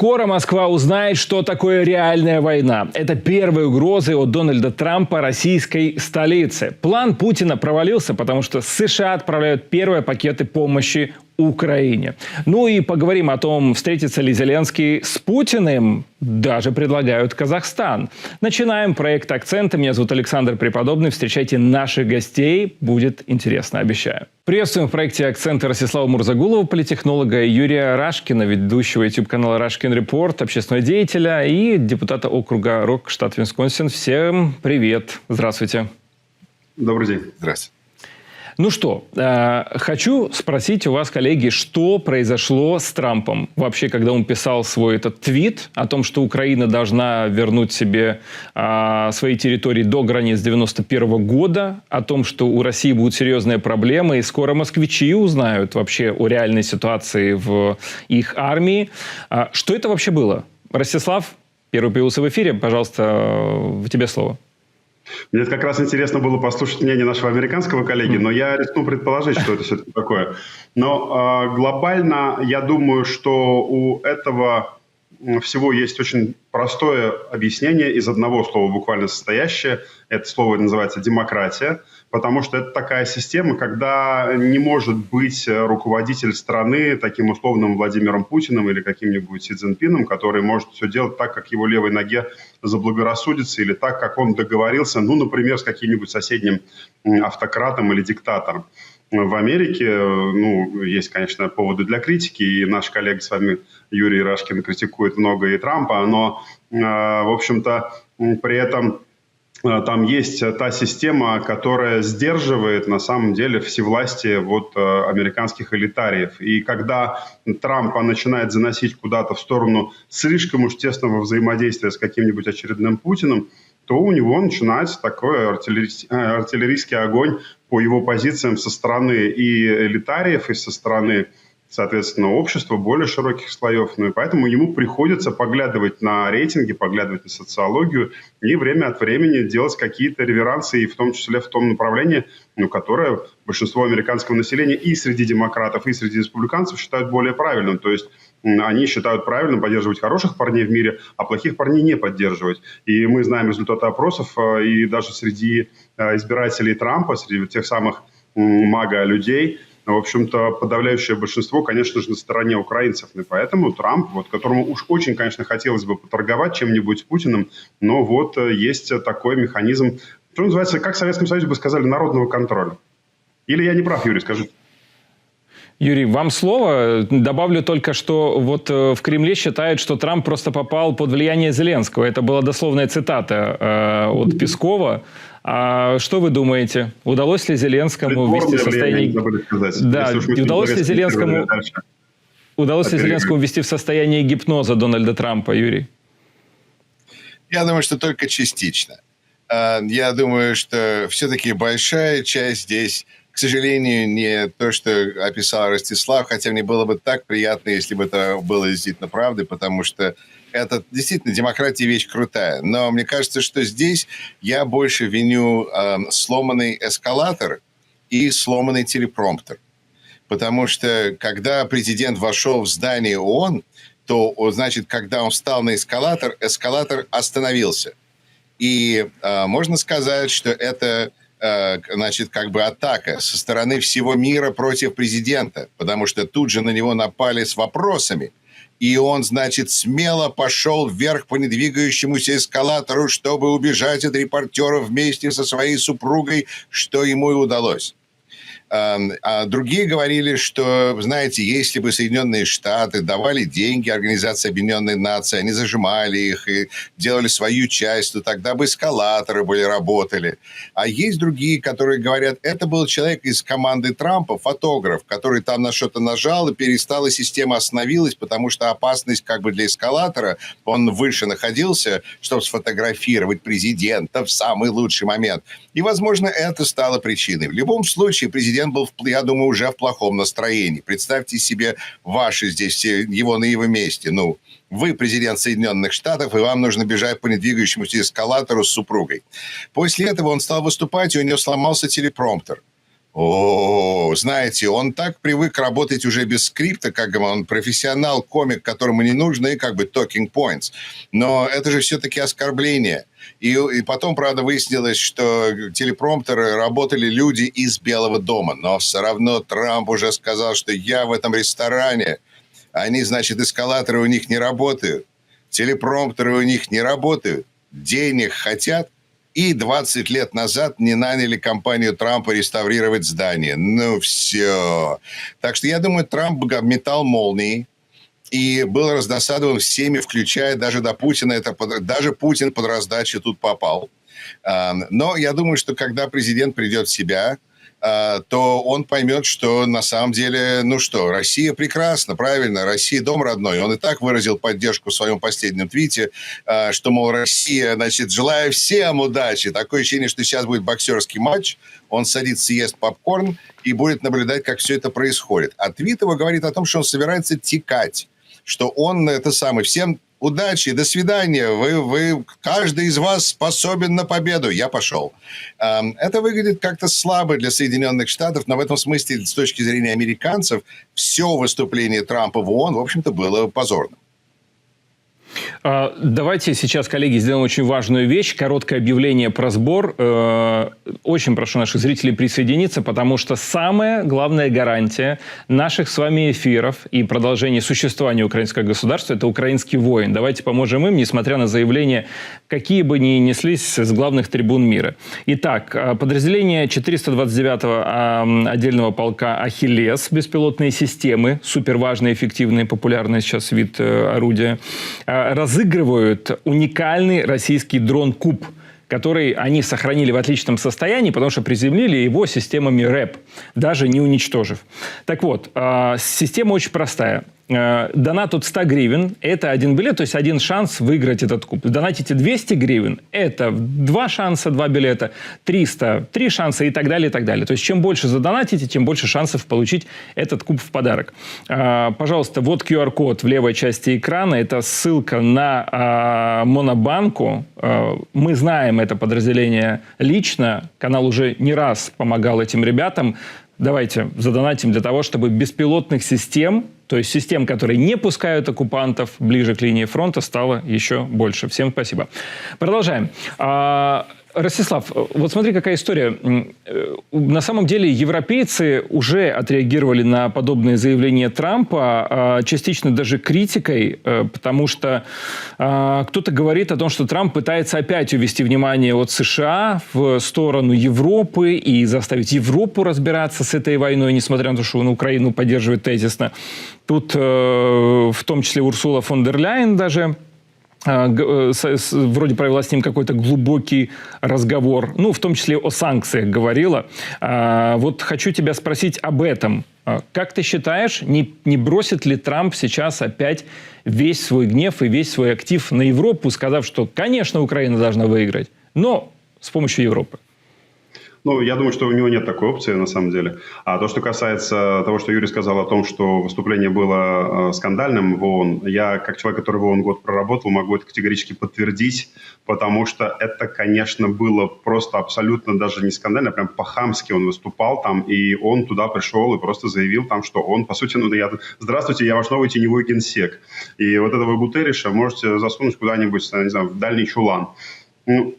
Скоро Москва узнает, что такое реальная война. Это первые угрозы от Дональда Трампа российской столице. План Путина провалился, потому что США отправляют первые пакеты помощи Украине. Ну и поговорим о том, встретится ли Зеленский с Путиным. Даже предлагают Казахстан. Начинаем проект «Акценты». Меня зовут Александр Преподобный. Встречайте наших гостей. Будет интересно, обещаю. Приветствуем в проекте «Акценты» Ростислава Мурзагулова, политтехнолога, Юрия Рашкина, ведущего YouTube-канала «Рашкин Репорт», общественного деятеля и депутата округа Рок, штат Висконсин. Всем привет. Здравствуйте. Добрый день. Здравствуйте. Ну что, хочу спросить у вас, коллеги, что произошло с Трампом вообще, когда он писал свой этот твит о том, что Украина должна вернуть себе свои территории до границ 91 года, о том, что у России будут серьезные проблемы, и скоро москвичи узнают вообще о реальной ситуации в их армии. Что это вообще было? Ростислав, первый появился в эфире, пожалуйста, тебе слово. Мне как раз интересно было послушать мнение нашего американского коллеги, но я рискну предположить, что это все-таки такое. Но глобально я думаю, что у этого всего есть очень простое объяснение из одного слова, буквально состоящее. Это слово называется демократия, потому что это такая система, когда не может быть руководитель страны таким условным Владимиром Путиным или каким-нибудь Си Цзиньпином, который может все делать так, как его левой ноге заблагорассудится, или так, как он договорился, ну, например, с каким-нибудь соседним автократом или диктатором. В Америке, ну, есть, конечно, поводы для критики, и наш коллега с вами Юрий Рашкин критикует много и Трампа, но, в общем-то, при этом там есть та система, которая сдерживает, на самом деле, всевластие вот американских элитариев. И когда Трампа начинает заносить куда-то в сторону слишком уж тесного взаимодействия с каким-нибудь очередным Путиным, то у него начинается такой артиллерийский огонь по его позициям со стороны и элитариев, и со стороны, соответственно, общества более широких слоев. Ну и поэтому ему приходится поглядывать на рейтинги, поглядывать на социологию и время от времени делать какие-то реверансы, и в том числе в том направлении, ну, которое большинство американского населения и среди демократов, и среди республиканцев считают более правильным. То есть они считают правильным поддерживать хороших парней в мире, а плохих парней не поддерживать. И мы знаем результаты опросов, и даже среди избирателей Трампа, среди тех самых мага-людей, в общем-то, подавляющее большинство, конечно же, на стороне украинцев. И поэтому Трамп, вот, которому уж очень, конечно, хотелось бы поторговать чем-нибудь с Путиным, но вот есть такой механизм, что называется, как в Советском Союзе бы сказали, народного контроля. Или я не прав, Юрий, скажите? Юрий, вам слово. Добавлю только, что вот в Кремле считают, что Трамп просто попал под влияние Зеленского. Это была дословная цитата от Пескова. А что вы думаете? Удалось ли Зеленскому ввести в состояние... Да, удалось ли Зеленскому ввести в состояние гипноза Дональда Трампа, Юрий? Я думаю, что только частично. Я думаю, что все-таки большая часть здесь, к сожалению, не то, что описал Ростислав, хотя мне было бы так приятно, если бы это было действительно правдой, потому что это действительно демократия вещь крутая. Но мне кажется, что здесь я больше виню сломанный эскалатор и сломанный телепромптер. Потому что когда президент вошел в здание ООН, то, значит, когда он встал на эскалатор, эскалатор остановился. И можно сказать, что это, значит, как бы атака со стороны всего мира против президента, потому что тут же на него напали с вопросами. И он, значит, смело пошел вверх по недвигающемуся эскалатору, чтобы убежать от репортеров вместе со своей супругой, что ему и удалось. А другие говорили, что, знаете, если бы Соединенные Штаты давали деньги Организации Объединенных Наций, они зажимали их и делали свою часть, то тогда бы эскалаторы работали. А есть другие, которые говорят, это был человек из команды Трампа, фотограф, который там на что-то нажал, и перестала, система остановилась, потому что опасность как бы для эскалатора, он выше находился, чтобы сфотографировать президента в самый лучший момент. И, возможно, это стало причиной. В любом случае, президент был, я думаю, уже в плохом настроении. Представьте себе ваши здесь, его на его месте. Ну, вы президент Соединенных Штатов, и вам нужно бежать по недвигающемуся эскалатору с супругой. После этого он стал выступать, и у него сломался телепромптер. О, знаете, он так привык работать уже без скрипта, как бы он профессионал, комик, которому не нужны как бы talking points. Но это же все-таки оскорбление. И потом, правда, выяснилось, что телепромптеры работали люди из Белого дома. Но все равно Трамп уже сказал, что я в этом ресторане. Они, значит, эскалаторы у них не работают. Телепромптеры у них не работают. Денег хотят. И 20 лет назад не наняли компанию Трампа реставрировать здание. Ну, все. Так что я думаю, Трамп метал молнии и был раздосадован всеми, включая даже до Путина. Даже Путин под раздачу тут попал. Но я думаю, что когда президент придет в себя, то он поймет, что на самом деле, ну что, Россия прекрасна, правильно, Россия дом родной. Он и так выразил поддержку в своем последнем твите, что, мол, Россия, значит, желаю всем удачи. Такое ощущение, что сейчас будет боксерский матч, он садится, ест попкорн и будет наблюдать, как все это происходит. А твит его говорит о том, что он собирается текать, что он, всем удачи, до свидания, каждый из вас способен на победу. Я пошел. Это выглядит как-то слабо для Соединенных Штатов, но в этом смысле, с точки зрения американцев, все выступление Трампа в ООН, в общем-то, было позорным. Давайте сейчас, коллеги, сделаем очень важную вещь. Короткое объявление про сбор. Очень прошу наших зрителей присоединиться, потому что самая главная гарантия наших с вами эфиров и продолжения существования украинского государства – это украинский воин. Давайте поможем им, несмотря на заявления, какие бы ни неслись с главных трибун мира. Итак, подразделение 429-го отдельного полка «Ахиллес», беспилотные системы, суперважные, эффективные, популярный сейчас вид орудия, разыгрывают уникальный российский дрон «Куб», который они сохранили в отличном состоянии, потому что приземлили его системами РЭП, даже не уничтожив. Так вот, система очень простая. Донат от 100 гривен – это один билет, то есть один шанс выиграть этот куб. Донатите 200 гривен – это 2 шанса, 2 билета, 300 – 3 шанса и так далее, и так далее. То есть чем больше задонатите, тем больше шансов получить этот куб в подарок. Пожалуйста, вот QR-код в левой части экрана. Это ссылка на Монобанку. Мы знаем это подразделение лично. Канал уже не раз помогал этим ребятам. Давайте задонатим для того, чтобы беспилотных систем, то есть систем, которые не пускают оккупантов ближе к линии фронта, стало еще больше. Всем спасибо. Продолжаем. Ростислав, вот смотри, какая история. На самом деле европейцы уже отреагировали на подобные заявления Трампа, частично даже критикой, потому что кто-то говорит о том, что Трамп пытается опять увести внимание от США в сторону Европы и заставить Европу разбираться с этой войной, несмотря на то, что он Украину поддерживает тезисно. Тут в том числе Урсула фон дер Ляйен даже вроде провела с ним какой-то глубокий разговор, ну, в том числе о санкциях говорила. Вот хочу тебя спросить об этом. Как ты считаешь, не бросит ли Трамп сейчас опять весь свой гнев и весь свой актив на Европу, сказав, что, конечно, Украина должна выиграть, но с помощью Европы? Ну, я думаю, что у него нет такой опции, на самом деле. А то, что касается того, что Юрий сказал о том, что выступление было скандальным в ООН, я, как человек, который в ООН год проработал, могу это категорически подтвердить, потому что это, конечно, было просто абсолютно даже не скандально, а прям по-хамски он выступал там, и он туда пришел и просто заявил там, что он, по сути, здравствуйте, я ваш новый теневой генсек. И вот этого Гутерриша можете засунуть куда-нибудь, не знаю, в дальний чулан.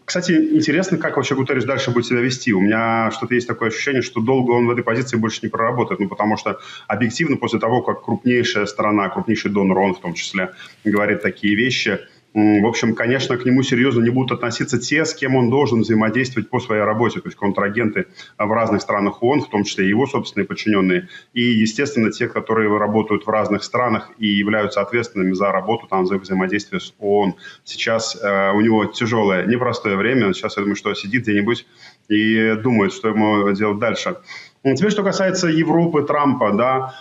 Кстати, интересно, как вообще Гутерриш дальше будет себя вести. У меня что-то есть такое ощущение, что долго он в этой позиции больше не проработает. Ну, потому что объективно после того, как крупнейшая страна, крупнейший донор, он в том числе, говорит такие вещи, в общем, конечно, к нему серьезно не будут относиться те, с кем он должен взаимодействовать по своей работе. То есть контрагенты в разных странах ООН, в том числе и его собственные подчиненные. И, естественно, те, которые работают в разных странах и являются ответственными за работу, там, за взаимодействие с ООН. Сейчас у него тяжелое, непростое время. Сейчас, я думаю, что сидит где-нибудь и думает, что ему делать дальше. Теперь, что касается Европы, Трампа, да,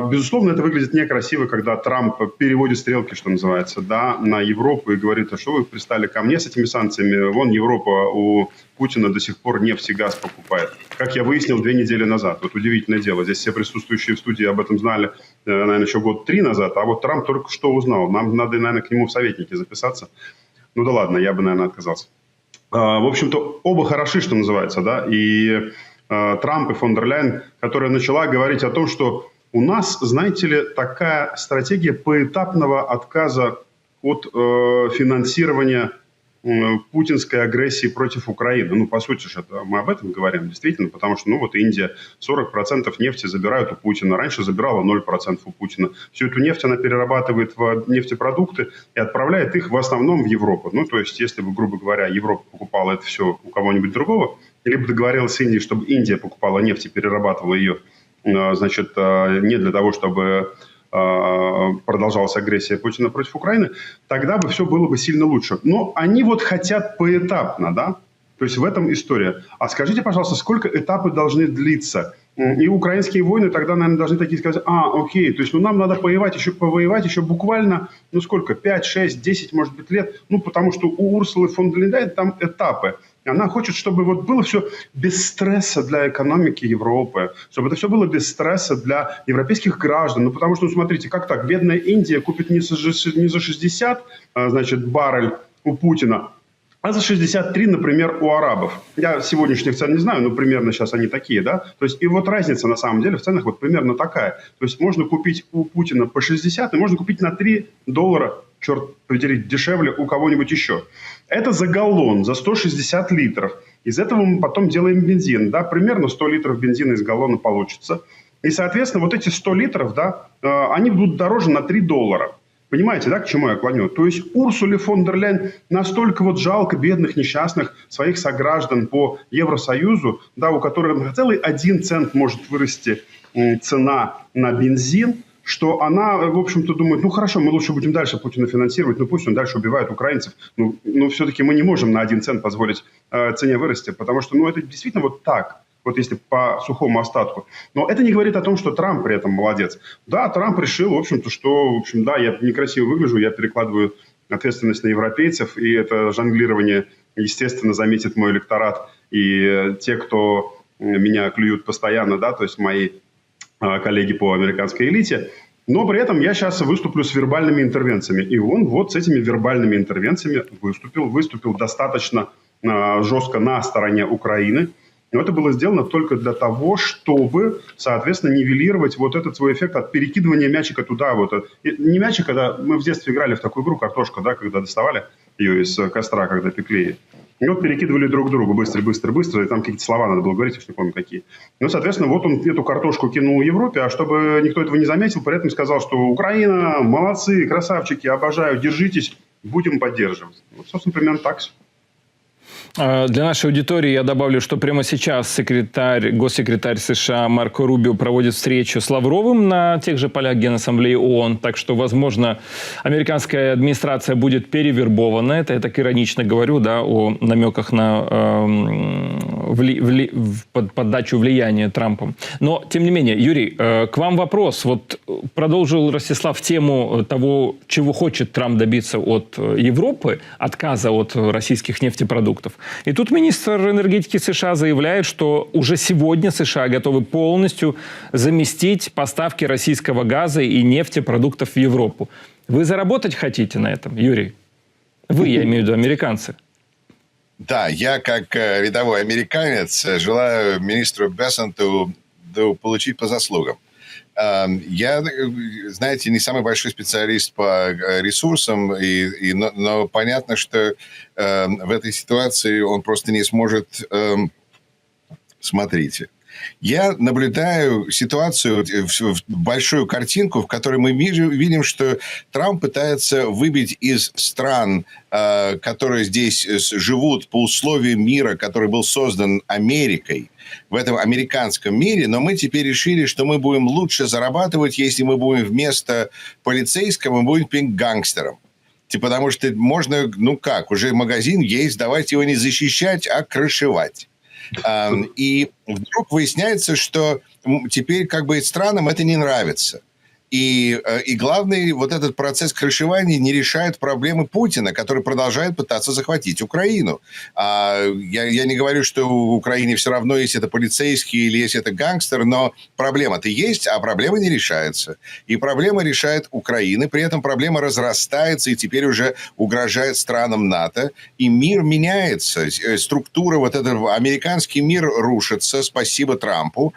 безусловно, это выглядит некрасиво, когда Трамп переводит стрелки, что называется, да, на Европу и говорит, а что вы пристали ко мне с этими санкциями? Вон Европа у Путина до сих пор нефть и газ покупает. Как я выяснил 2 недели назад. Вот удивительное дело. Здесь все присутствующие в студии об этом знали, наверное, еще 3 года назад. А вот Трамп только что узнал. Нам надо, наверное, к нему в советники записаться. Ну да ладно, я бы, наверное, отказался. В общем-то, оба хороши, что называется, да, и Трамп и фон дер Ляйен, которая начала говорить о том, что у нас, знаете ли, такая стратегия поэтапного отказа от финансирования путинской агрессии против Украины. Ну, по сути же, мы об этом говорим, действительно, потому что, ну, вот Индия 40% нефти забирает у Путина. Раньше забирала 0% у Путина. Всю эту нефть она перерабатывает в нефтепродукты и отправляет их в основном в Европу. Ну, то есть, если бы, грубо говоря, Европа покупала это все у кого-нибудь другого, либо договорилась с Индией, чтобы Индия покупала нефть и перерабатывала ее, значит, не для того, чтобы продолжалась агрессия Путина против Украины, тогда бы все было бы сильно лучше. Но они вот хотят поэтапно, да? То есть в этом история. А скажите, пожалуйста, сколько этапы должны длиться? И украинские войны тогда, наверное, должны такие сказать, окей, то есть ну, нам надо повоевать еще буквально, ну сколько, 5, 6, 10, может быть, лет. Ну, потому что у Урсулы фон дер Ляйен там этапы. Она хочет, чтобы вот было все без стресса для экономики Европы, чтобы это все было без стресса для европейских граждан. Ну, потому что, ну, смотрите, как так? Бедная Индия купит не за 60, значит, баррель у Путина, а за 63, например, у арабов. Я сегодняшних цен не знаю, но примерно сейчас они такие, да? То есть, и вот разница, на самом деле, в ценах вот примерно такая. То есть, можно купить у Путина по 60, и можно купить на $3, черт подери, дешевле у кого-нибудь еще. Это за галлон, за 160 литров. Из этого мы потом делаем бензин, да? Примерно 100 литров бензина из галлона получится. И, соответственно, вот эти 100 литров, да, они будут дороже на $3. Понимаете, да, к чему я клоню? То есть Урсуле фон дер Ляйен настолько вот жалко бедных, несчастных своих сограждан по Евросоюзу, да, у которых на целый 1 цент может вырасти цена на бензин, что она, в общем-то, думает, ну хорошо, мы лучше будем дальше Путина финансировать, ну пусть он дальше убивает украинцев, но все-таки мы не можем на 1 цент позволить цене вырасти, потому что, ну, это действительно вот так. Вот если по сухому остатку. Но это не говорит о том, что Трамп при этом молодец. Да, Трамп решил, в общем-то, что, в общем, да, я некрасиво выгляжу, я перекладываю ответственность на европейцев, и это жонглирование, естественно, заметит мой электорат. И те, кто меня клюют постоянно, да, то есть мои коллеги по американской элите. Но при этом я сейчас выступлю с вербальными интервенциями. И он вот с этими вербальными интервенциями выступил достаточно жестко на стороне Украины. Но это было сделано только для того, чтобы, соответственно, нивелировать вот этот свой эффект от перекидывания мячика туда. Вот. Не мячика, да, мы в детстве играли в такую игру «Картошка», да, когда доставали ее из костра, когда пекли. И вот перекидывали друг другу быстро, и там какие-то слова надо было говорить, я не помню какие. Ну, соответственно, вот он эту картошку кинул Европе, а чтобы никто этого не заметил, при этом сказал, что Украина, молодцы, красавчики, обожаю, держитесь, будем поддерживать. Вот, собственно, примерно так все. Для нашей аудитории я добавлю, что прямо сейчас госсекретарь США Марко Рубио проводит встречу с Лавровым на тех же полях Генассамблеи ООН. Так что, возможно, американская администрация будет перевербована. Это я так иронично говорю, да, о намеках на поддачу влияния Трампом. Но, тем не менее, Юрий, к вам вопрос. Вот продолжил Ростислав тему того, чего хочет Трамп добиться от Европы, отказа от российских нефтепродуктов. И тут министр энергетики США заявляет, что уже сегодня США готовы полностью заместить поставки российского газа и нефтепродуктов в Европу. Вы заработать хотите на этом, Юрий? Вы, я имею в виду, американцы. Да, я как рядовой американец желаю министру Бессенту получить по заслугам. Я, знаете, не самый большой специалист по ресурсам, но понятно, что в этой ситуации он просто не сможет... Смотрите, я наблюдаю ситуацию, большую картинку, в которой мы видим, что Трамп пытается выбить из стран, которые здесь живут по условиям мира, который был создан Америкой, в этом американском мире, но мы теперь решили, что мы будем лучше зарабатывать, если мы будем вместо полицейского, мы будем гангстером. Потому что можно, ну как, уже магазин есть, давайте его не защищать, а крышевать. И вдруг выясняется, что теперь как бы странам это не нравится. И главный, вот этот процесс крышевания не решает проблемы Путина, который продолжает пытаться захватить Украину. Я не говорю, что в Украине все равно, если это полицейский или если это гангстер, но проблема-то есть, а проблема не решается. И проблема решает Украина, при этом проблема разрастается и теперь уже угрожает странам НАТО. И мир меняется, структура вот этого, американский мир рушится, спасибо Трампу.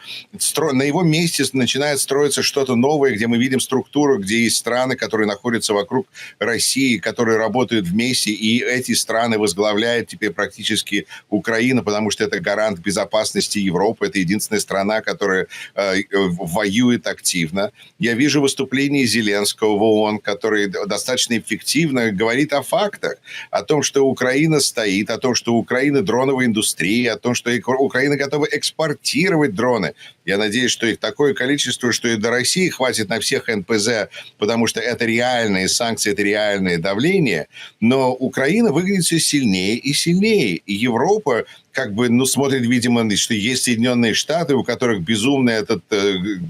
На его месте начинает строиться что-то новое, где мы видим структуру, где есть страны, которые находятся вокруг России, которые работают вместе, и эти страны возглавляет теперь практически Украина, потому что это гарант безопасности Европы, это единственная страна, которая воюет активно. Я вижу выступление Зеленского в ООН, который достаточно эффективно говорит о фактах, о том, что Украина стоит, о том, что у Украины дроновая индустрия, о том, что Украина готова экспортировать дроны. Я надеюсь, что их такое количество, что и до России хватит на всех НПЗ, потому что это реальные санкции, это реальное давление. Но Украина выглядит все сильнее и сильнее. И Европа как бы, смотрит, видимо, что есть Соединенные Штаты, у которых безумный этот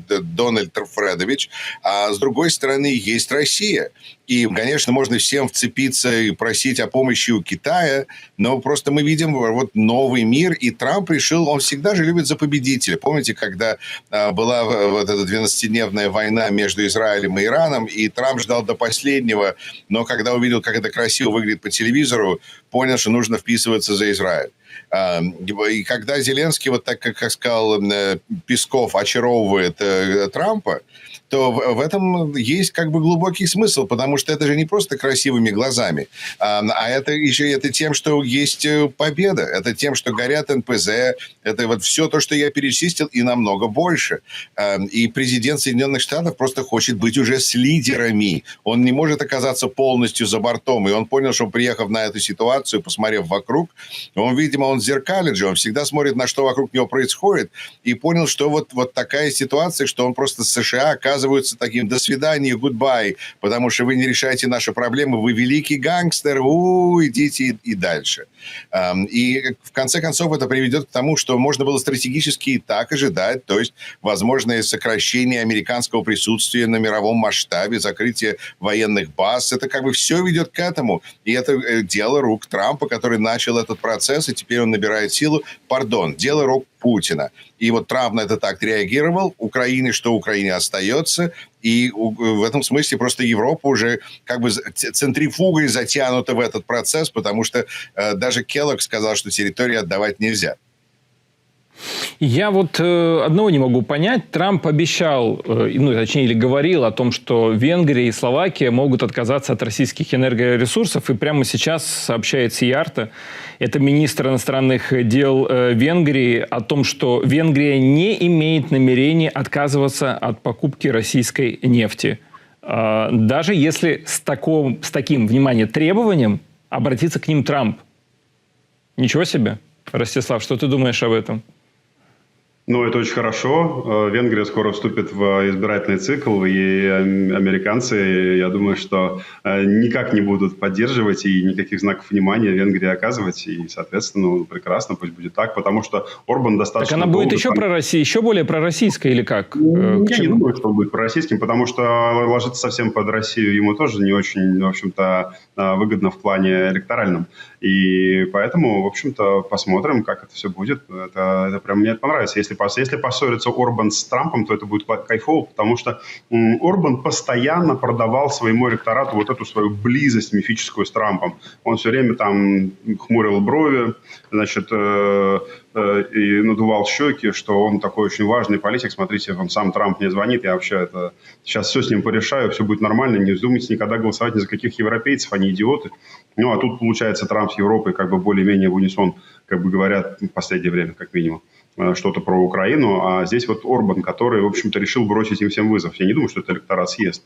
Дональд Фредович, а с другой стороны есть Россия. И, конечно, можно всем вцепиться и просить о помощи у Китая, но просто мы видим вот новый мир, и Трамп решил, он всегда же любит за победителя. Помните, когда была вот эта 12-дневная война между Израилем и Ираном, и Трамп ждал до последнего, но когда увидел, как это красиво выглядит по телевизору, понял, что нужно вписываться за Израиль. И когда Зеленский, вот так, как сказал Песков, очаровывает Трампа, то в этом есть как бы глубокий смысл, потому что это же не просто красивыми глазами, а это еще это тем, что есть победа, это тем, что горят НПЗ, это вот все то, что я перечислил, и намного больше. И президент Соединенных Штатов просто хочет быть уже с лидерами. Он не может оказаться полностью за бортом. И он понял, что приехав на эту ситуацию, посмотрев вокруг, он, видимо, он зеркалит же, он всегда смотрит, на что вокруг него происходит, и понял, что вот такая ситуация, что он просто с США оказывается таким «до свидания, goodbye», потому что вы не решаете наши проблемы, вы великий гангстер, идите и дальше. И в конце концов это приведет к тому, что можно было стратегически и так ожидать, то есть возможное сокращение американского присутствия на мировом масштабе, закрытие военных баз, это как бы все ведет к этому. И это дело рук Трампа, который начал этот процесс, и теперь он набирает силу. Дело рук Путина. И вот Трамп на это так реагировал. Украине, что Украине остается. И в этом смысле просто Европа уже как бы центрифугой затянута в этот процесс, потому что даже Келлог сказал, что территорию отдавать нельзя. Я вот одного не могу понять. Трамп обещал, точнее, или говорил о том, что Венгрия и Словакия могут отказаться от российских энергоресурсов. И прямо сейчас сообщает Сиярто, это министр иностранных дел Венгрии, о том, что Венгрия не имеет намерения отказываться от покупки российской нефти. Даже если с таким, внимание, требованием обратится к ним Трамп. Ничего себе. Ростислав, что ты думаешь об этом? Ну, это очень хорошо. Венгрия скоро вступит в избирательный цикл, и американцы, я думаю, что никак не будут поддерживать и никаких знаков внимания Венгрии оказывать. И, соответственно, прекрасно, пусть будет так, потому что Орбан достаточно... Так она будет еще более пророссийская или как? Я не думаю, что он будет пророссийским, потому что ложиться совсем под Россию ему тоже не очень, в общем-то, выгодно в плане электоральном. И поэтому, в общем-то, посмотрим, как это все будет. Это прям мне понравится. Если поссорится Орбан с Трампом, то это будет кайфово, потому что Орбан постоянно продавал своему электорату вот эту свою близость мифическую с Трампом. Он все время там хмурил брови, значит, и надувал щеки, что он такой очень важный политик. Смотрите, он сам Трамп мне звонит, я вообще сейчас все с ним порешаю, все будет нормально, не вздумайте никогда голосовать ни за каких европейцев, они идиоты. Ну, а тут, получается, Трамп с Европой как бы более-менее в унисон, как бы говорят в последнее время, как минимум, что-то про Украину. А здесь вот Орбан, который, в общем-то, решил бросить им всем вызов. Я не думаю, что это электорат съест.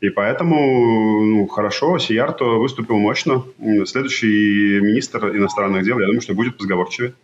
И поэтому, хорошо, Сиярто выступил мощно. Следующий министр иностранных дел, я думаю, что будет позговорчивее.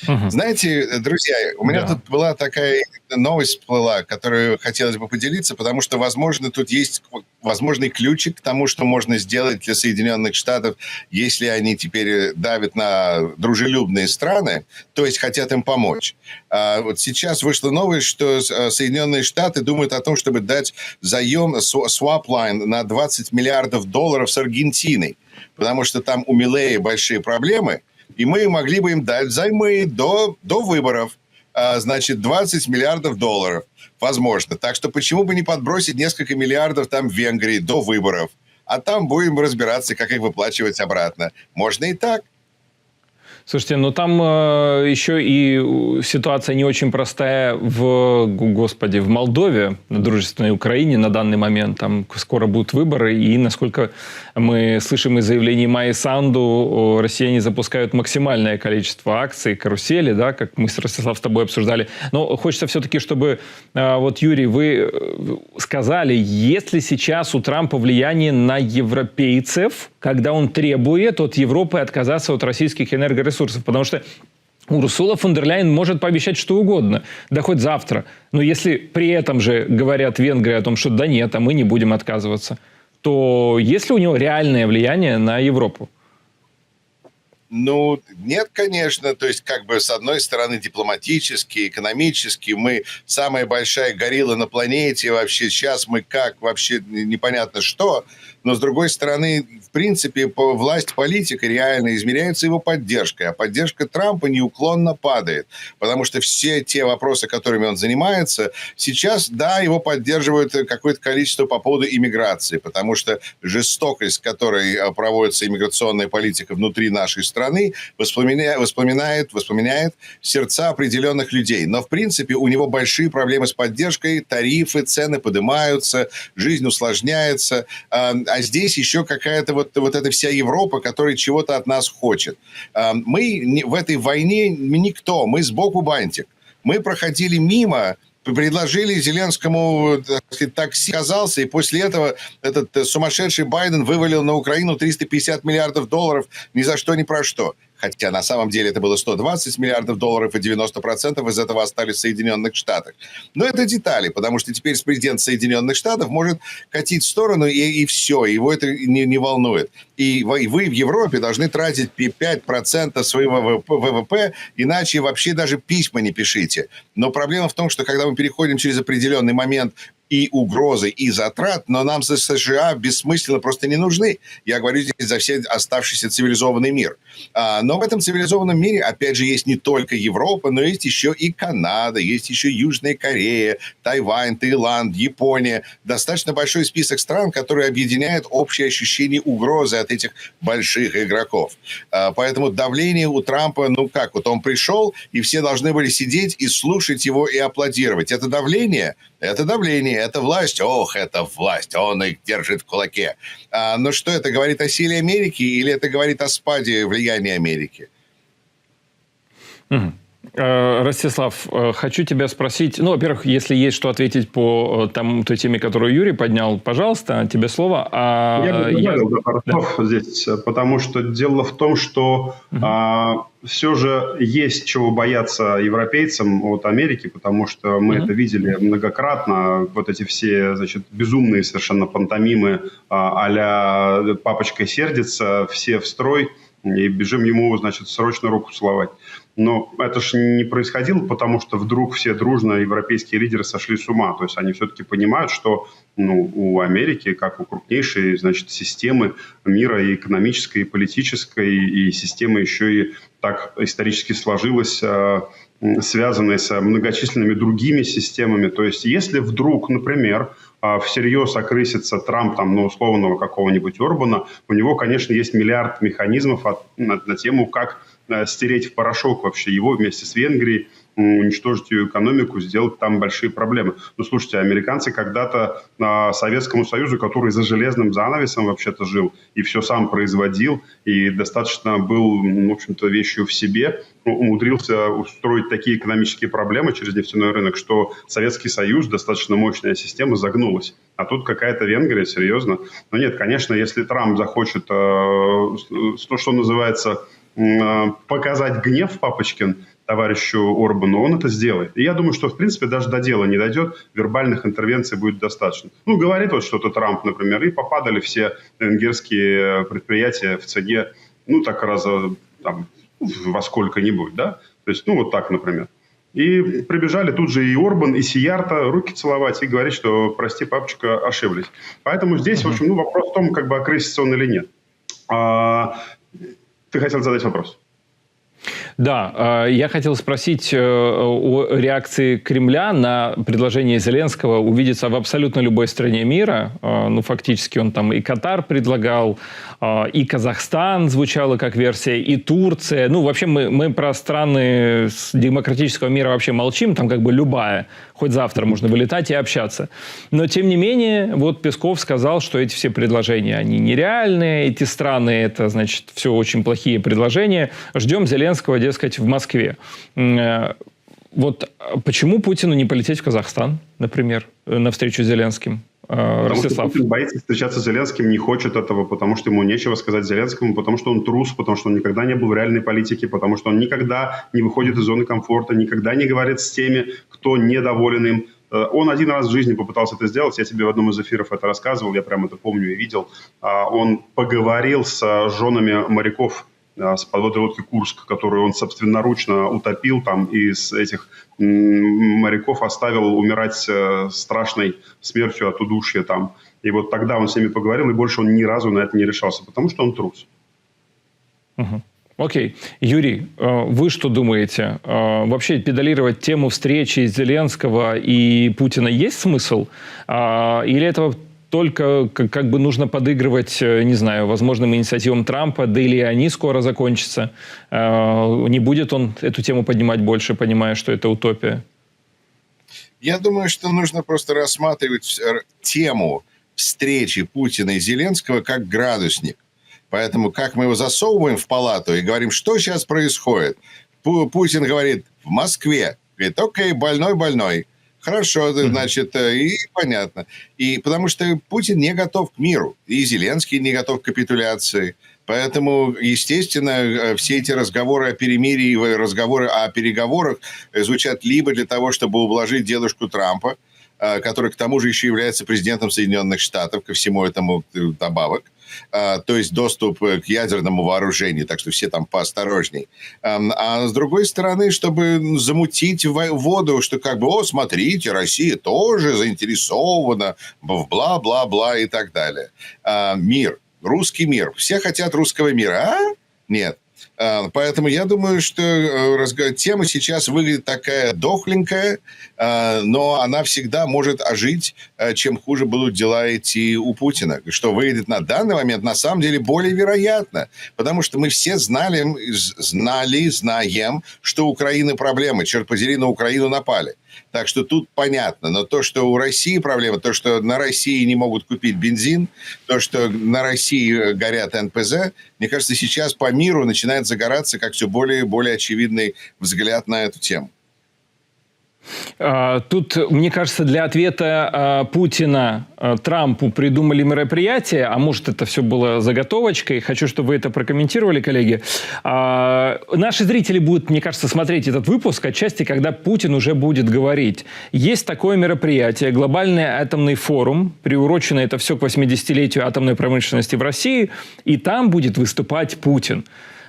Знаете, друзья, у меня тут была такая новость всплыла, которую хотелось бы поделиться, потому что, возможно, тут есть возможный ключик к тому, что можно сделать для Соединенных Штатов, если они теперь давят на дружелюбные страны, то есть хотят им помочь. Вот сейчас вышла новость, что Соединенные Штаты думают о том, чтобы дать заем, swap-line на $20 миллиардов с Аргентиной, потому что там у Миллея большие проблемы, и мы могли бы им дать взаймы до выборов. Значит, $20 миллиардов. Возможно. Так что почему бы не подбросить несколько миллиардов там в Венгрии до выборов? А там будем разбираться, как их выплачивать обратно. Можно и так. Слушайте, ну там еще и ситуация не очень простая в Молдове, на дружественной Украине на данный момент. Там скоро будут выборы, и, насколько мы слышим из заявлений Майи Санду, россияне запускают максимальное количество акций, карусели, да, как мы с Ростислав с тобой обсуждали. Но хочется все-таки, чтобы, вот, Юрий, вы сказали, есть ли сейчас у Трампа влияние на европейцев, когда он требует от Европы отказаться от российских энергоресурсов? Потому что Урсула фон дер Ляйен может пообещать что угодно, да хоть завтра. Но если при этом же говорят Венгрии о том, что да нет, а мы не будем отказываться, то есть ли у него реальное влияние на Европу? Ну, нет, конечно. То есть, как бы, с одной стороны, дипломатически, экономически, мы самая большая горилла на планете вообще. Сейчас мы как, вообще непонятно что. Но, с другой стороны, в принципе, власть политика реально измеряется его поддержкой. А поддержка Трампа неуклонно падает. Потому что все те вопросы, которыми он занимается, сейчас, да, его поддерживают какое-то количество по поводу иммиграции. Потому что жестокость, с которой проводится иммиграционная политика внутри нашей страны, воспламеняет сердца определенных людей. Но, в принципе, у него большие проблемы с поддержкой, тарифы, цены поднимаются, жизнь усложняется. А здесь еще какая-то вот эта вся Европа, которая чего-то от нас хочет. Мы в этой войне никто, мы сбоку бантик. Мы проходили мимо, предложили Зеленскому, так сказать, такси, оказался, и после этого этот сумасшедший Байден вывалил на Украину $350 миллиардов ни за что, ни про что. Хотя на самом деле это было $120 миллиардов, и 90% из этого остались в Соединенных Штатах. Но это детали, потому что теперь президент Соединенных Штатов может катить в сторону, и все, его это не волнует. И вы в Европе должны тратить 5% своего ВВП, иначе вообще даже письма не пишите. Но проблема в том, что когда мы переходим через определенный момент и угрозы, и затрат, но нам США бессмысленно просто не нужны. Я говорю здесь за все оставшийся цивилизованный мир. Но в этом цивилизованном мире, опять же, есть не только Европа, но есть еще и Канада, есть еще Южная Корея, Тайвань, Таиланд, Япония. Достаточно большой список стран, которые объединяют общее ощущение угрозы от этих больших игроков. Поэтому давление у Трампа, ну как, вот он пришел, и все должны были сидеть и слушать его и аплодировать. Это давление, это власть. Ох, это власть, он их держит в кулаке. Но что это говорит о силе Америки или это говорит о спаде влияния Америки? Ростислав, хочу тебя спросить, ну, во-первых, если есть что ответить по той теме, которую Юрий поднял, пожалуйста, тебе слово. Я бы добавил пару слов здесь, потому что дело в том, что все же есть чего бояться европейцам от Америки, потому что мы это видели многократно, вот эти все, значит, безумные совершенно пантомимы а-ля «папочка сердится», все в строй, и бежим ему, значит, срочно руку целовать. Но это же не происходило, потому что вдруг все дружно, европейские лидеры, сошли с ума. То есть они все-таки понимают, что у Америки, как у крупнейшей, значит, системы мира, и экономической, и политической, и системы еще и так исторически сложилась, связанная с многочисленными другими системами. То есть если вдруг, например, всерьез окрысится Трамп там, на условного какого-нибудь Орбана, у него, конечно, есть миллиард механизмов на тему, как стереть в порошок вообще его вместе с Венгрией, уничтожить ее экономику, сделать там большие проблемы. Ну, слушайте, американцы когда-то Советскому Союзу, который за железным занавесом вообще-то жил и все сам производил, и достаточно был, в общем-то, вещью в себе, умудрился устроить такие экономические проблемы через нефтяной рынок, что Советский Союз, достаточно мощная система, загнулась. А тут какая-то Венгрия, серьезно. Но нет, конечно, если Трамп захочет, то, что называется, показать гнев Папочкин, товарищу Орбану, он это сделает. И я думаю, что, в принципе, даже до дела не дойдет, вербальных интервенций будет достаточно. Ну, говорит вот что-то Трамп, например, и попадали все венгерские предприятия в цене, ну, так раза там, во сколько-нибудь, да? То есть, ну, вот так, например. И прибежали тут же и Орбан, и Сиярто руки целовать и говорить, что, прости, папочка, ошиблись. Поэтому здесь, в общем, ну, вопрос в том, как бы окрысится он или нет. Ты хотел задать вопрос? Да, я хотел спросить о реакции Кремля на предложение Зеленского увидеться в абсолютно любой стране мира. Ну, фактически он там и Катар предлагал, и Казахстан звучало как версия, и Турция. Ну, вообще мы про страны демократического мира вообще молчим, там как бы любая. Хоть завтра можно вылетать и общаться. Но, тем не менее, вот Песков сказал, что эти все предложения, они нереальные, эти страны, это, значит, все очень плохие предложения. Ждем Зеленского, дескать, в Москве. Вот почему Путину не полететь в Казахстан, например, на встречу с Зеленским? Потому что Путин боится встречаться с Зеленским, не хочет этого, потому что ему нечего сказать Зеленскому, потому что он трус, потому что он никогда не был в реальной политике, потому что он никогда не выходит из зоны комфорта, никогда не говорит с теми, кто недоволен им. Он один раз в жизни попытался это сделать, я тебе в одном из эфиров это рассказывал, я прям это помню и видел. Он поговорил с женами моряков с подводной лодки «Курск», которую он собственноручно утопил там, и из этих моряков оставил умирать страшной смертью от удушья там. И вот тогда он с ними поговорил, и больше он ни разу на это не решался, потому что он трус. Окей. Юрий, вы что думаете? Вообще педалировать тему встречи Зеленского и Путина есть смысл? Или этого только как бы нужно подыгрывать, не знаю, возможным инициативам Трампа, да или они скоро закончатся? Не будет он эту тему поднимать больше, понимая, что это утопия? Я думаю, что нужно просто рассматривать тему встречи Путина и Зеленского как градусник. Поэтому как мы его засовываем в палату и говорим, что сейчас происходит. Путин говорит, в Москве. Говорит, окей, больной. Хорошо, значит, и понятно. И потому что Путин не готов к миру, и Зеленский не готов к капитуляции. Поэтому, естественно, все эти разговоры о перемирии, разговоры о переговорах звучат либо для того, чтобы ублажить дедушку Трампа, который к тому же еще является президентом Соединенных Штатов, ко всему этому добавок, то есть доступ к ядерному вооружению, так что все там поосторожней. А с другой стороны, чтобы замутить воду, что как бы, о, смотрите, Россия тоже заинтересована в бла-бла-бла и так далее. Мир, русский мир. Все хотят русского мира, а? Нет. Поэтому я думаю, что тема сейчас выглядит такая дохленькая, но она всегда может ожить, чем хуже будут дела идти у Путина. Что выглядит на данный момент на самом деле более вероятно. Потому что мы все знаем, что у Украины проблемы. Черт подери, на Украину напали. Так что тут понятно. Но то, что у России проблема, то, что на России не могут купить бензин, то, что на России горят НПЗ, мне кажется, сейчас по миру начинает загораться как все более и более очевидный взгляд на эту тему. Тут, мне кажется, для ответа Путина Трампу придумали мероприятие, а может, это все было заготовочкой. Хочу, чтобы вы это прокомментировали, коллеги. Наши зрители будут, мне кажется, смотреть этот выпуск отчасти, когда Путин уже будет говорить. Есть такое мероприятие, глобальный атомный форум, приурочено это все к 80-летию атомной промышленности в России, и там будет выступать Путин.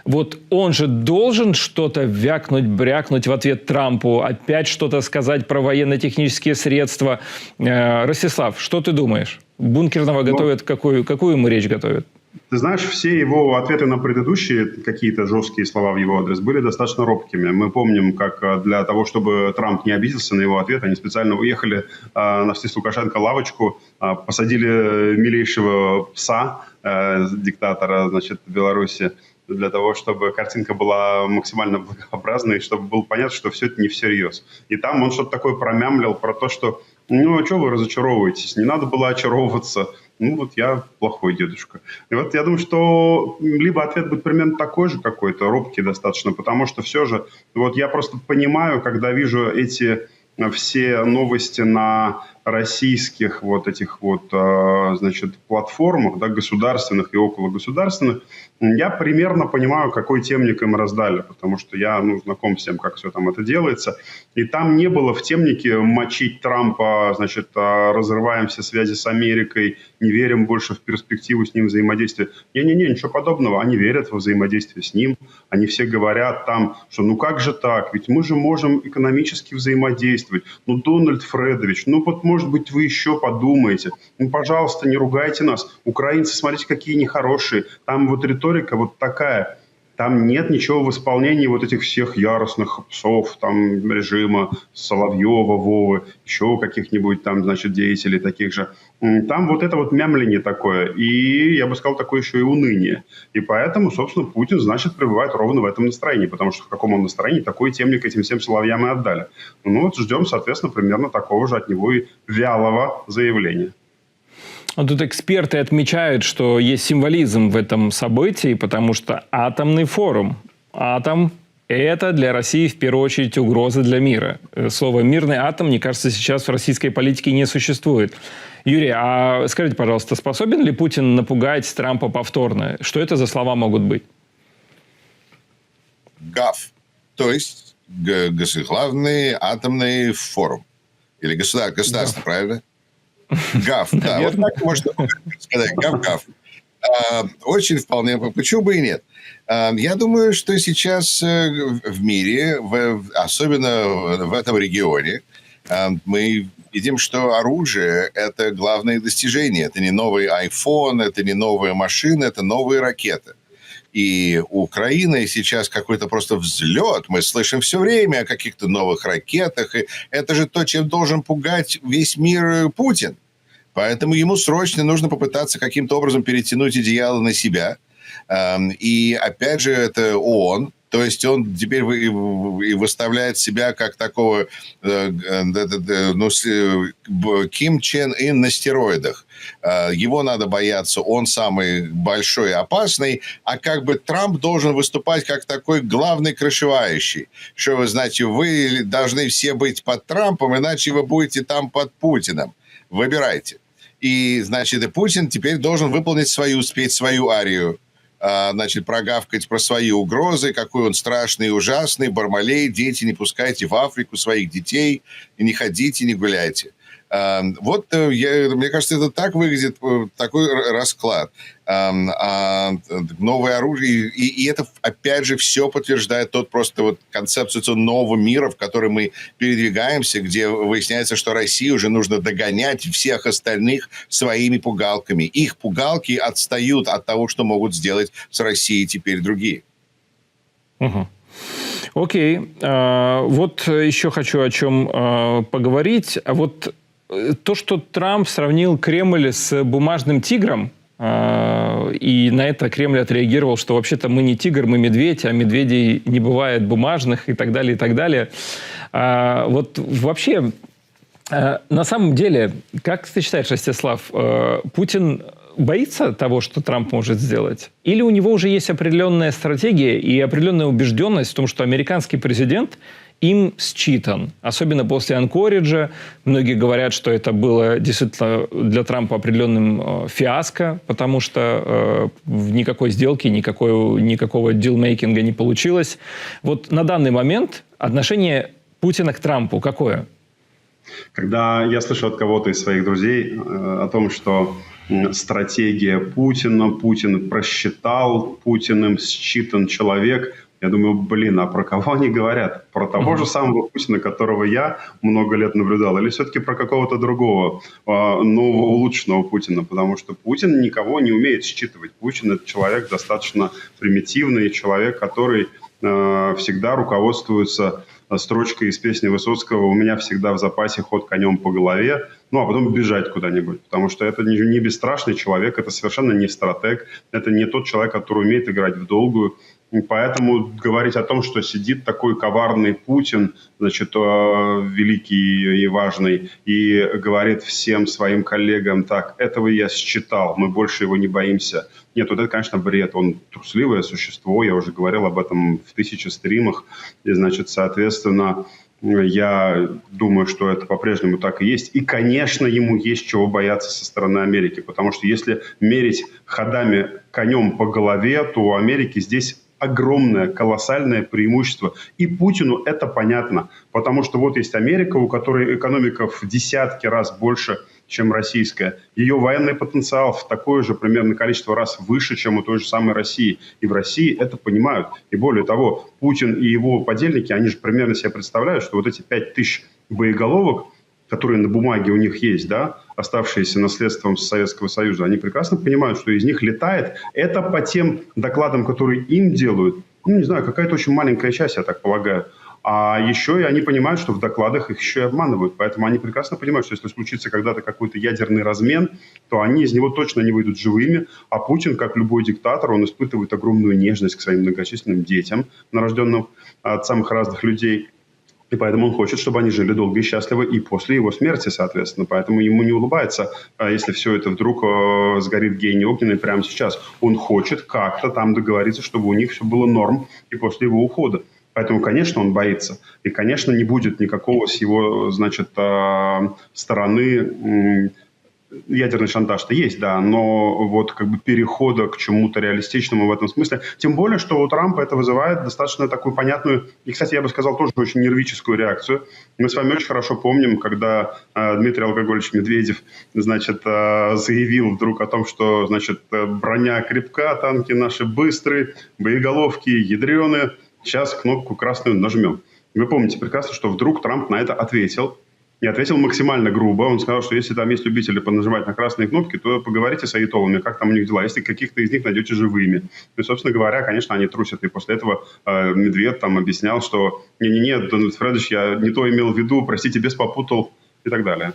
Вот он же должен что-то вякнуть, брякнуть в ответ Трампу, опять что-то сказать про военно-технические средства. Ростислав, что ты думаешь? Бункерного готовят, какую ему речь готовят? Ты знаешь, все его ответы на предыдущие какие-то жесткие слова в его адрес были достаточно робкими. Мы помним, как для того, чтобы Трамп не обиделся на его ответ, они специально уехали на встречу с Лукашенко лавочку, посадили милейшего пса, диктатора, значит, Беларуси, для того, чтобы картинка была максимально благообразной, и чтобы было понятно, что все это не всерьез. И там он что-то такое промямлил про то, что ну, а что вы разочаровываетесь? Не надо было очаровываться. Ну, вот я плохой дедушка. И вот я думаю, что либо ответ будет примерно такой же какой-то, робкий достаточно, потому что все же, вот я просто понимаю, когда вижу эти все новости на российских вот этих вот, значит, платформах, да, государственных и окологосударственных, я примерно понимаю, какой темник им раздали, потому что я, знаком с тем, как все там это делается. И там не было в темнике мочить Трампа, значит, разрываем все связи с Америкой, не верим больше в перспективу с ним взаимодействия. Не-не-не, ничего подобного. Они верят во взаимодействие с ним. Они все говорят там, что как же так, ведь мы же можем экономически взаимодействовать. Дональд Фредович, вот может быть вы еще подумаете. Пожалуйста, не ругайте нас. Украинцы, смотрите, какие нехорошие. Там вот риторика вот такая. Там нет ничего в исполнении вот этих всех яростных псов там режима Соловьева, Вовы, еще каких-нибудь там, значит, деятелей таких же. Там вот это вот мямление такое. И, я бы сказал, такое еще и уныние. И поэтому, собственно, Путин, значит, пребывает ровно в этом настроении. Потому что в каком он настроении, такой темник этим всем соловьям и отдали. Ждем, соответственно, примерно такого же от него и вялого заявления. Тут эксперты отмечают, что есть символизм в этом событии, потому что атомный форум. Атом – это для России в первую очередь угроза для мира. Слово «мирный атом», мне кажется, сейчас в российской политике не существует. Юрий, а скажите, пожалуйста, способен ли Путин напугать Трампа повторно? Что это за слова могут быть? ГАФ, то есть главный атомный форум. Или государство, правильно? ГАФ, да, вот так можно сказать, ГАФ. Очень вполне, почему бы и нет. Я думаю, что сейчас в мире, особенно в этом регионе, мы видим, что оружие – это главное достижение. Это не новый iPhone, это не новая машина, это новые ракеты. И у Украины сейчас какой-то просто взлет. Мы слышим все время о каких-то новых ракетах. И это же то, чем должен пугать весь мир Путин. Поэтому ему срочно нужно попытаться каким-то образом перетянуть одеяло на себя. И опять же, это ООН. То есть он теперь и выставляет себя как такого Ким Чен Ын на стероидах. Его надо бояться, он самый большой и опасный, а как бы Трамп должен выступать как такой главный крышевающий. Что вы знаете, вы должны все быть под Трампом, иначе вы будете там под Путиным. Выбирайте. И, значит, и Путин теперь должен выполнить спеть свою арию. Значит, прогавкать про свои угрозы, какой он страшный и ужасный, Бармалей, дети, не пускайте в Африку своих детей, и не ходите, не гуляйте. Вот, мне кажется, это так выглядит, такой расклад. Новое оружие, и это, опять же, все подтверждает просто вот концепцию нового мира, в который мы передвигаемся, где выясняется, что России уже нужно догонять всех остальных своими пугалками. Их пугалки отстают от того, что могут сделать с Россией теперь другие. Угу. Окей. Вот еще хочу о чем поговорить. Вот то, что Трамп сравнил Кремль с бумажным тигром, и на это Кремль отреагировал, что вообще-то мы не тигр, мы медведь, а медведей не бывает бумажных и так далее, и так далее. Вот вообще, на самом деле, как ты считаешь, Ростислав, Путин боится того, что Трамп может сделать? Или у него уже есть определенная стратегия и определенная убежденность в том, что американский президент им считан. Особенно после Анкориджа. Многие говорят, что это было действительно для Трампа определенным фиаско, потому что никакой сделки, никакого дилмейкинга не получилось. Вот на данный момент отношение Путина к Трампу какое? Когда я слышу от кого-то из своих друзей о том, что стратегия Путина, Путин просчитал, Путиным считан человек, я думаю, а про кого они говорят? Про того же самого Путина, которого я много лет наблюдал? Или все-таки про какого-то другого, нового, улучшенного Путина? Потому что Путин никого не умеет считывать. Путин – это человек достаточно примитивный, человек, который всегда руководствуется строчкой из песни Высоцкого «У меня всегда в запасе ход конем по голове», а потом бежать куда-нибудь. Потому что это не бесстрашный человек, это совершенно не стратег, это не тот человек, который умеет играть в долгую. И поэтому говорить о том, что сидит такой коварный Путин, значит, великий и важный, и говорит всем своим коллегам: так, этого я считал, мы больше его не боимся. Нет, вот это, конечно, бред. Он трусливое существо, я уже говорил об этом в 1000 стримах. И, значит, соответственно, Я думаю, что это по-прежнему так и есть. И, конечно, ему есть чего бояться со стороны Америки. Потому что если мерить ходами конем по голове, то у Америки здесь огромное, колоссальное преимущество. И Путину это понятно. Потому что вот есть Америка, у которой экономика в десятки раз больше, чем российская. Ее военный потенциал в такое же примерно количество раз выше, чем у той же самой России. И в России это понимают. И более того, Путин и его подельники, они же примерно себе представляют, что вот эти 5000 боеголовок, которые на бумаге у них есть, да, оставшиеся наследством Советского Союза, они прекрасно понимают, что из них летает. Это по тем докладам, которые им делают, ну, не знаю, какая-то очень маленькая часть, я так полагаю. А еще и они понимают, что в докладах их еще и обманывают. Поэтому они прекрасно понимают, что если случится когда-то какой-то ядерный размен, то они из него точно не выйдут живыми. А Путин, как любой диктатор, он испытывает огромную нежность к своим многочисленным детям, нарожденным от самых разных людей. И поэтому он хочет, чтобы они жили долго и счастливо и после его смерти, соответственно. Поэтому ему не улыбается, если все это вдруг сгорит гений огненный прямо сейчас. Он хочет как-то там договориться, чтобы у них все было норм и после его ухода. Поэтому, конечно, он боится. И, конечно, не будет никакого с его, значит, стороны. Ядерный шантаж-то есть, да, но вот как бы перехода к чему-то реалистичному в этом смысле. Тем более, что у Трампа это вызывает достаточно такую понятную и, кстати, я бы сказал, тоже очень нервическую реакцию. Мы с вами очень хорошо помним, когда Дмитрий Алкогольевич Медведев, значит, заявил вдруг о том, что, значит, броня крепка, танки наши быстрые, боеголовки ядреные, сейчас кнопку красную нажмем. Вы помните прекрасно, что вдруг Трамп на это ответил. И ответил максимально грубо. Он сказал, что если там есть любители понажимать на красные кнопки, то поговорите с аятоллами, как там у них дела, если каких-то из них найдете живыми. И, собственно говоря, конечно, они трусят. И после этого Медведь там объяснял, что не-не-не, Дональд Фредович, я не то имел в виду, простите, без попутал и так далее.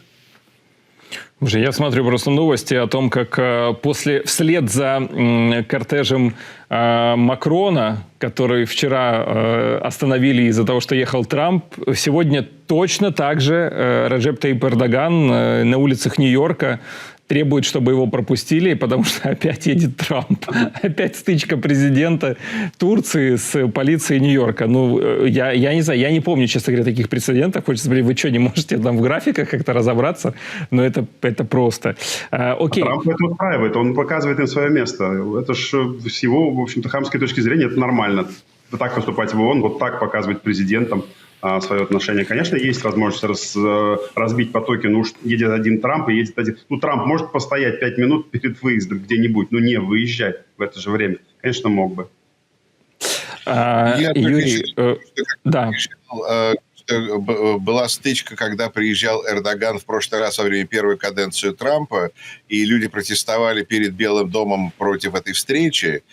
Я смотрю просто новости о том, как вслед за кортежем Макрона, который вчера остановили из-за того, что ехал Трамп, сегодня точно так же Реджеп Тайип Эрдоган на улицах Нью-Йорка требует, чтобы его пропустили, потому что опять едет Трамп. Опять стычка президента Турции с полицией Нью-Йорка. Ну, я не знаю, я не помню, честно говоря, таких прецедентов. Хочется сказать, вы что, не можете там в графиках как-то разобраться? Но это просто. Окей. А Трамп это устраивает, он показывает им свое место. Это ж с его, в общем-то, хамской точки зрения это нормально. Вот так поступать в ООН, вот так показывать президентам свое отношение. Конечно, есть возможность разбить потоки. Ну уж едет один Трамп и едет один. Ну, Трамп может постоять 5 минут перед выездом где-нибудь, но не выезжать в это же время. Конечно, мог бы. Юрий, да. Была стычка, когда приезжал Эрдоган в прошлый раз во время первой каденции Трампа, и люди протестовали перед Белым домом против этой встречи,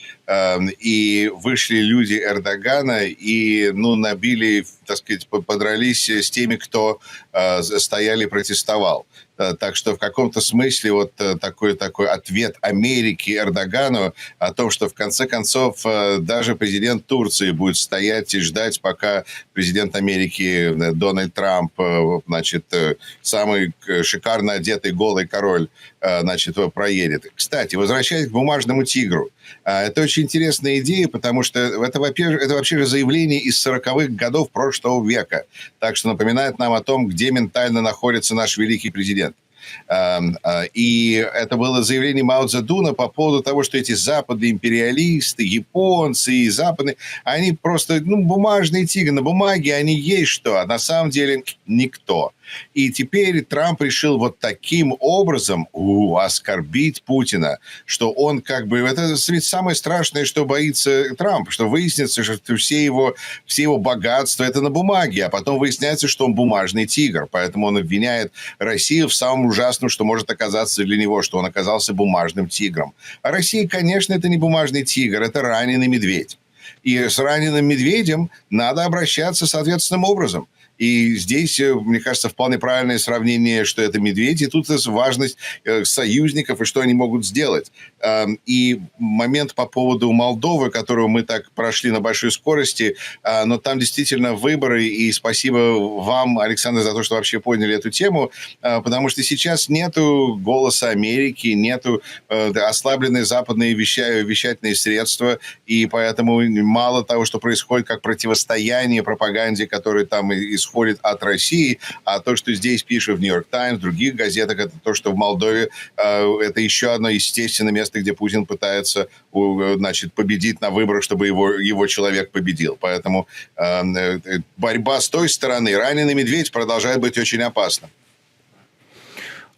и вышли люди Эрдогана и, набили, так сказать, подрались с теми, кто стояли и протестовал. Так что в каком-то смысле вот такой ответ Америки Эрдогану о том, что в конце концов даже президент Турции будет стоять и ждать, пока президент Америки Дональд Трамп, значит, самый шикарно одетый голый король, значит, проедет. Кстати, возвращаясь к бумажному тигру, это очень интересная идея, потому что это вообще же заявление из 40-х годов прошлого века. Так что напоминает нам о том, где ментально находится наш великий президент. И это было заявление Мао Цзэдуна по поводу того, что эти западные империалисты, японцы и западные, они просто, бумажные тигры. На бумаге они есть что, а на самом деле никто. И теперь Трамп решил вот таким образом оскорбить Путина, что он как бы... Это самое страшное, что боится Трамп, что выяснится, что все его богатства это на бумаге, а потом выясняется, что он бумажный тигр. Поэтому он обвиняет Россию в самом ужасном, что может оказаться для него, что он оказался бумажным тигром. А Россия, конечно, это не бумажный тигр, это раненый медведь. И с раненым медведем надо обращаться соответственным образом. И здесь, мне кажется, вполне правильное сравнение, что это медведь, и тут важность союзников и что они могут сделать. И момент по поводу Молдовы, которую мы так прошли на большой скорости, но там действительно выборы, и спасибо вам, Александр, за то, что вообще поняли эту тему, потому что сейчас нету голоса Америки, нету ослабленные западные вещательные средства, и поэтому мало того, что происходит как противостояние пропаганде, которая там исходит, исходит от России, а то, что здесь пишут в «Нью-Йорк Таймс», в других газетах, это то, что в Молдове это еще одно естественное место, где Путин пытается, значит, победить на выборах, чтобы его человек победил. Поэтому борьба с той стороны, раненый медведь, продолжает быть очень опасна.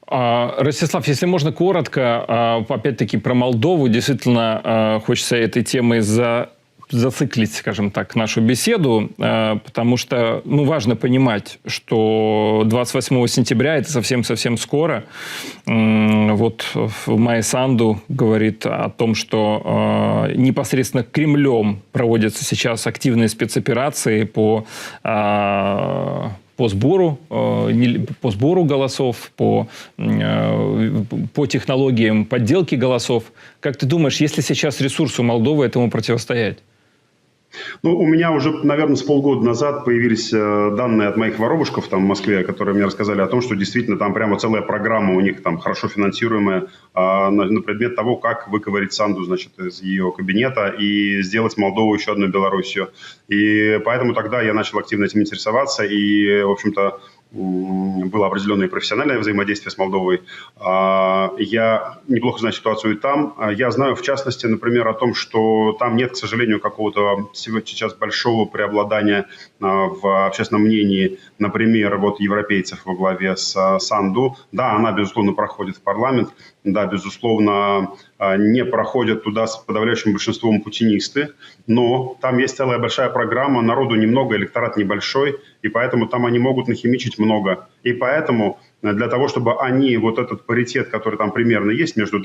Ростислав, если можно коротко, опять-таки про Молдову. Действительно, хочется этой темой зациклить, скажем так, нашу беседу, потому что важно понимать, что 28 сентября, это совсем-совсем скоро. Вот Майя Санду говорит о том, что непосредственно Кремлем проводятся сейчас активные спецоперации по сбору голосов, по технологиям подделки голосов. Как ты думаешь, есть ли сейчас ресурсы у Молдовы этому противостоять? У меня уже, наверное, с полгода назад появились данные от моих воробушков там в Москве, которые мне рассказали о том, что действительно там прямо целая программа у них там хорошо финансируемая на предмет того, как выковырять Санду, значит, из ее кабинета и сделать Молдову еще одной Белоруссию. И поэтому тогда я начал активно этим интересоваться и, в общем-то, было определенное профессиональное взаимодействие с Молдовой. Я неплохо знаю ситуацию и там. Я знаю, в частности, например, о том, что там нет, к сожалению, какого-то сейчас большого преобладания в общественном мнении, например, вот европейцев во главе с Санду. Да, она, безусловно, проходит в парламент. Да, безусловно, не проходят туда с подавляющим большинством путинисты, но там есть целая большая программа, народу немного, электорат небольшой, и поэтому там они могут нахимичить много. И поэтому для того, чтобы они, вот этот паритет, который там примерно есть между,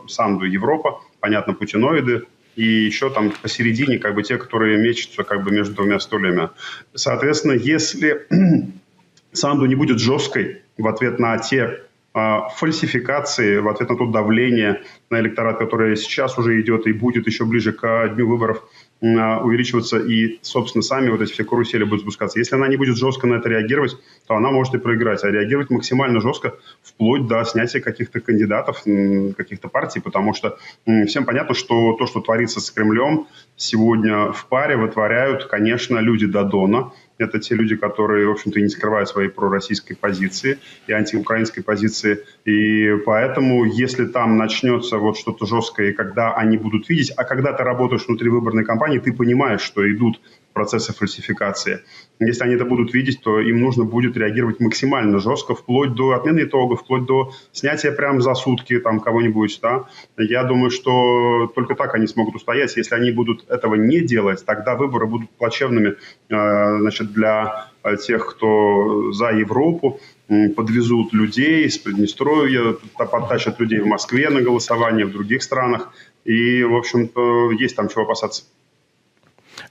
Санду и Европа, понятно, путиноиды, и еще там посередине как бы те, которые мечутся как бы между двумя стульями. Соответственно, если Санду не будет жесткой в ответ на те фальсификации, в ответ на то давление на электорат, которое сейчас уже идет и будет еще ближе к дню выборов увеличиваться, и, собственно, сами вот эти все карусели будут спускаться. Если она не будет жестко на это реагировать, то она может и проиграть. А реагировать максимально жестко, вплоть до снятия каких-то кандидатов, каких-то партий, потому что всем понятно, что то, что творится с Кремлем, сегодня в паре вытворяют, конечно, люди Додона. Это те люди, которые, в общем-то, и не скрывают своей пророссийской позиции и антиукраинской позиции. И поэтому, если там начнется вот что-то жесткое, и когда они будут видеть, а когда ты работаешь внутри выборной кампании, ты понимаешь, что идут процессы фальсификации. Если они это будут видеть, то им нужно будет реагировать максимально жестко, вплоть до отмены итогов, вплоть до снятия прямо за сутки там кого-нибудь. Да? Я думаю, что только так они смогут устоять. Если они будут этого не делать, тогда выборы будут плачевными, значит, для тех, кто за Европу, подвезут людей из Приднестровья, подтащат людей в Москве на голосование, в других странах. И, в общем-то, есть там чего опасаться.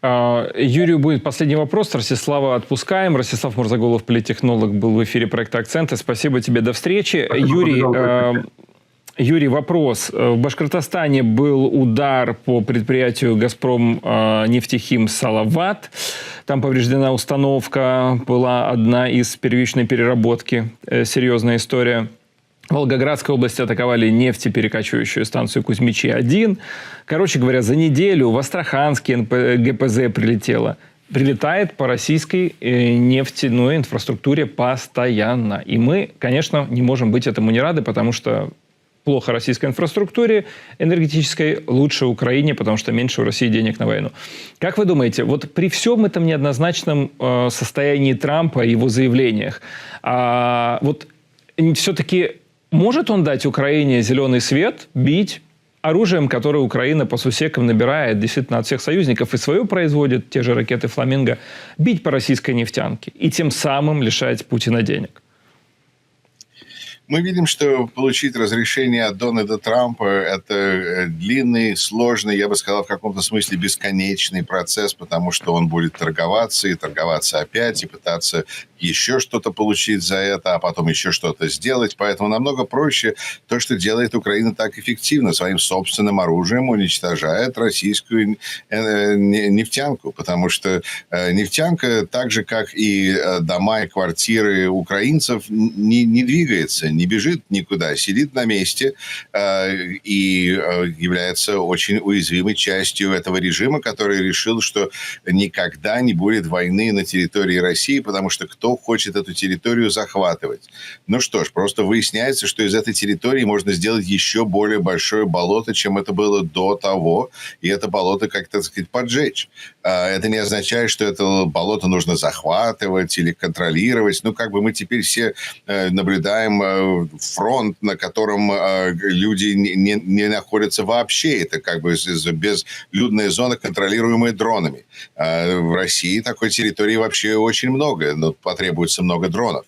Юрию будет последний вопрос. Ростислава отпускаем. Ростислав Мурзаголов, политтехнолог, был в эфире проекта «Акценты». Спасибо тебе, до встречи. Юрий, вопрос. В Башкортостане был удар по предприятию «Газпром нефтехим Салават». Там повреждена установка, была одна из первичной переработки. Серьезная история. В Волгоградской области атаковали нефтеперекачивающую станцию Кузьмичи-1. Короче говоря, за неделю в Астраханский ГПЗ прилетает по российской нефтяной инфраструктуре постоянно. И мы, конечно, не можем быть этому не рады, потому что плохо российской инфраструктуре энергетической, лучше Украине, потому что меньше у России денег на войну. Как вы думаете, вот при всем этом неоднозначном состоянии Трампа и его заявлениях, вот все-таки может он дать Украине зеленый свет, бить оружием, которое Украина по сусекам набирает действительно от всех союзников и свое производит, те же ракеты «Фламинго», бить по российской нефтянке и тем самым лишать Путина денег? Мы видим, что получить разрешение от Дональда Трампа – это длинный, сложный, я бы сказал, в каком-то смысле бесконечный процесс, потому что он будет торговаться и торговаться опять, и пытаться еще что-то получить за это, а потом еще что-то сделать. Поэтому намного проще то, что делает Украина так эффективно, своим собственным оружием уничтожает российскую нефтянку, потому что нефтянка, так же, как и дома и квартиры украинцев, не двигается, не бежит никуда, сидит на месте и является очень уязвимой частью этого режима, который решил, что никогда не будет войны на территории России, потому что кто хочет эту территорию захватывать? Ну что ж, просто выясняется, что из этой территории можно сделать еще более большое болото, чем это было до того, и это болото как-то, так сказать, поджечь. Это не означает, что это болото нужно захватывать или контролировать. Ну, как бы мы теперь все наблюдаем фронт, на котором люди не находятся вообще. Это как бы безлюдная зона, контролируемая дронами. В России такой территории вообще очень много, но потребуется много дронов.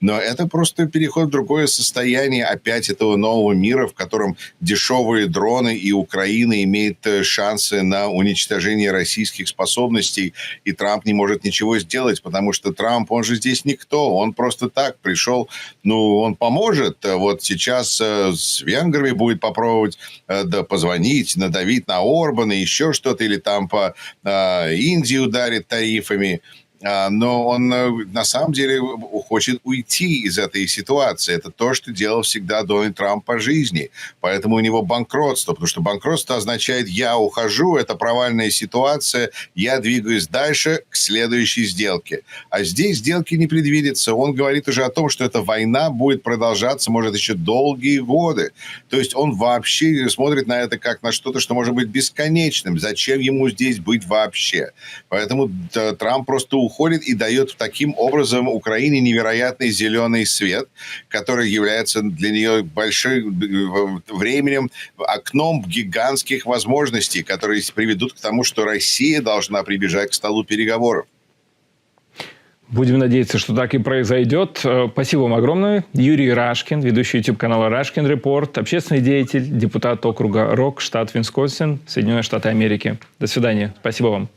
Но это просто переход в другое состояние опять этого нового мира, в котором дешевые дроны, и Украина имеет шансы на уничтожение российских способностей, и Трамп не может ничего сделать, потому что Трамп, он же здесь никто, он просто так пришел, ну, он поможет. Вот сейчас с венграми будет попробовать позвонить, надавить на Орбана, еще что-то, или там по Индии ударит тарифами. Но он на самом деле хочет уйти из этой ситуации. Это то, что делал всегда Дональд Трамп по жизни. Поэтому у него банкротство. Потому что банкротство означает «я ухожу», это провальная ситуация, я двигаюсь дальше к следующей сделке. А здесь сделки не предвидится. Он говорит уже о том, что эта война будет продолжаться, может, еще долгие годы. То есть он вообще смотрит на это как на что-то, что может быть бесконечным. Зачем ему здесь быть вообще? Поэтому Трамп просто уходит и дает таким образом Украине невероятный зеленый свет, который является для нее большим временем, окном гигантских возможностей, которые приведут к тому, что Россия должна прибежать к столу переговоров. Будем надеяться, что так и произойдет. Спасибо вам огромное. Юрий Рашкин, ведущий YouTube-канала «Рашкин Report», общественный деятель, депутат округа Рок, штат Висконсин, Соединенные Штаты Америки. До свидания. Спасибо вам.